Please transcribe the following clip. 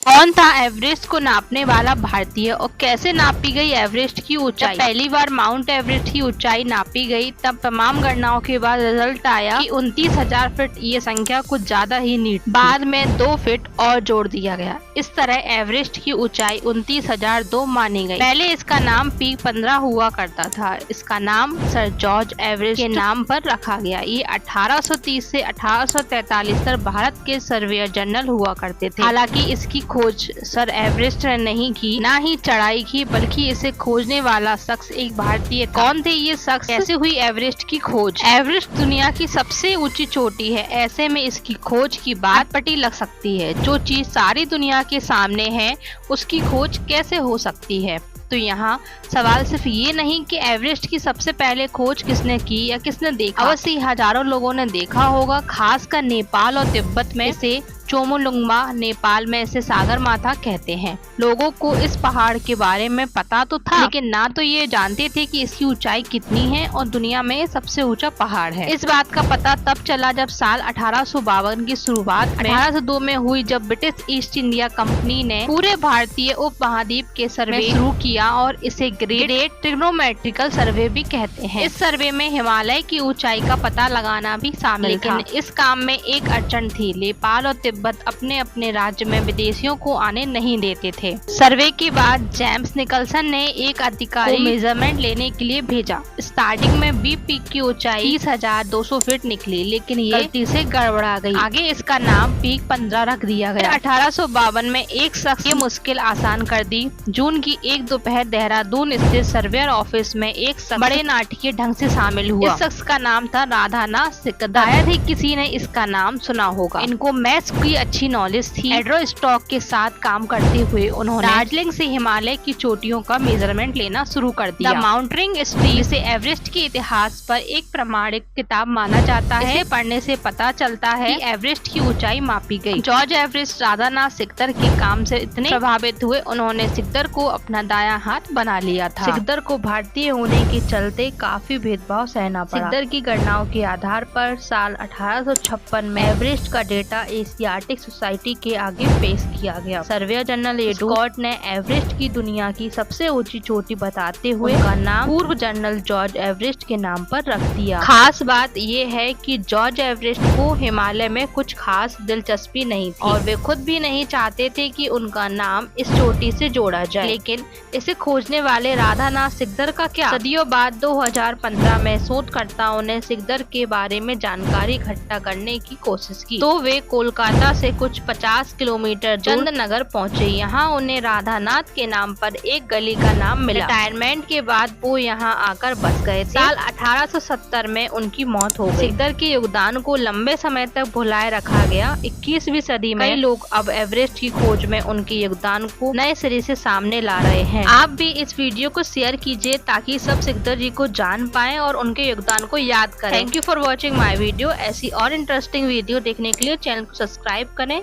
कौन था एवरेस्ट को नापने वाला भारतीय और कैसे नापी गई एवरेस्ट की ऊंचाई? पहली बार माउंट एवरेस्ट की ऊंचाई नापी गई तब तमाम गणनाओं के बाद रिजल्ट आया कि 29,000 फीट। ये संख्या कुछ ज्यादा ही नीट। बाद में 2 फीट और जोड़ दिया गया। इस तरह एवरेस्ट की ऊंचाई 29,002 मानी गई। पहले इसका नाम पीक 15 हुआ करता था। इसका नाम सर जॉर्ज एवरेस्ट के नाम पर रखा गया। ये 1830 से 1843 तक भारत के सर्वेयर जनरल हुआ करते थे। हालांकि इसकी खोज सर एवरेस्ट ने नहीं की, ना ही चढ़ाई की, बल्कि इसे खोजने वाला शख्स एक भारतीय था। कौन थे ये शख्स? कैसे हुई एवरेस्ट की खोज? एवरेस्ट दुनिया की सबसे ऊंची चोटी है। ऐसे में इसकी खोज की बात पटी लग सकती है। जो चीज सारी दुनिया के सामने है उसकी खोज कैसे हो सकती है? तो यहाँ सवाल सिर्फ ये नहीं कि एवरेस्ट की सबसे पहले खोज किसने की या किसने देखा। अवश्य हजारों लोगों ने देखा होगा, खासकर नेपाल और तिब्बत में इसे चोमोलुंगमा, नेपाल में इसे सागर माथा कहते हैं। लोगों को इस पहाड़ के बारे में पता तो था, लेकिन ना तो ये जानते थे कि इसकी ऊंचाई कितनी है और दुनिया में सबसे ऊंचा पहाड़ है। इस बात का पता तब चला जब साल 1852 की शुरुआत 1802 में हुई, जब ब्रिटिश ईस्ट इंडिया कंपनी ने पूरे भारतीय उप महाद्वीप के सर्वे शुरू किया और इसे ग्रेडेड ट्रिग्नोमेट्रिकल सर्वे भी कहते हैं। इस सर्वे में हिमालय की ऊंचाई का पता लगाना भी शामिल था। लेकिन इस काम में एक अड़चन थी। नेपाल और तिब्बत अपने अपने राज्य में विदेशियों को आने नहीं देते थे। सर्वे के बाद जेम्स निकलसन ने एक अधिकारी मेजरमेंट लेने के लिए भेजा। स्टार्टिंग में बी पीक की ऊंचाई 30,200 फीट निकली, लेकिन ये गलती से गड़बड़ा गई। आगे इसका नाम पीक 15 रख दिया गया। 1852 में एक शख्स ये मुश्किल आसान कर दी। जून की एक दोपहर देहरादून स्थित सर्वेयर ऑफिस में एक शख्स बड़े नाटकीय ढंग से शामिल हुआ। इस शख्स का नाम था राधानाथ सिकदर। शायद ही किसी ने इसका नाम सुना होगा। इनको मैथ्स की अच्छी नॉलेज थी। एड्रोस्टॉक के साथ काम करते हुए उन्होंने दार्जिलिंग से हिमालय की चोटियों का मेजरमेंट लेना शुरू कर दिया। द माउंटेनिंग हिस्ट्री से एवरेस्ट के इतिहास पर एक प्रमाणिक किताब माना जाता है। इसे पढ़ने से पता चलता है कि एवरेस्ट की ऊंचाई मापी गई। जॉर्ज एवरेस्ट राधानाथ सिकदर के काम से इतने प्रभावित हुए, उन्होंने सिकदर को अपना दायां हाथ बना लिया था। सिकदर को भारतीय होने के चलते काफी भेदभाव सहना पड़ा। सिकदर की गणनाओं के आधार पर साल 1856 में एवरेस्ट का डेटा एशियाटिक सोसाइटी के आगे पेश किया गया। सर्वेयर जनरल एडवर्ड ने एवरेस्ट की दुनिया की सबसे ऊंची चोटी बताते हुए उनका नाम पूर्व जनरल जॉर्ज एवरेस्ट के नाम पर रख दिया। खास बात ये है कि जॉर्ज एवरेस्ट को हिमालय में कुछ खास दिलचस्पी नहीं थी और वे खुद भी नहीं चाहते थे कि उनका नाम इस चोटी से जोड़ा जाए। लेकिन इसे खोजने वाले राधानाथ सिकदर का क्या? सदियों बाद 2015 में शोधकर्ताओं ने सिकदर के बारे में जानकारी इकट्ठा करने की कोशिश की, तो वे कोलकाता से कुछ 50 किलोमीटर चंदनगर पहुंचे। यहाँ उन्हें राधानाथ के नाम पर एक गली का नाम मिला। रिटायरमेंट के बाद वो यहाँ आकर बस गए थे। साल 1870 में उनकी मौत हो गई। सिकदर के योगदान को लंबे समय तक भुलाए रखा गया। 21वीं सदी में कई लोग अब एवरेस्ट की खोज में उनके योगदान को नए सिरे से सामने ला रहे हैं। आप भी इस वीडियो को शेयर कीजिए ताकि सब सिकदर जी को जान पाएं और उनके योगदान को याद करें। Thank you for watching my video. ऐसी और इंटरेस्टिंग वीडियो देखने के लिए चैनल को सब्सक्राइब करें।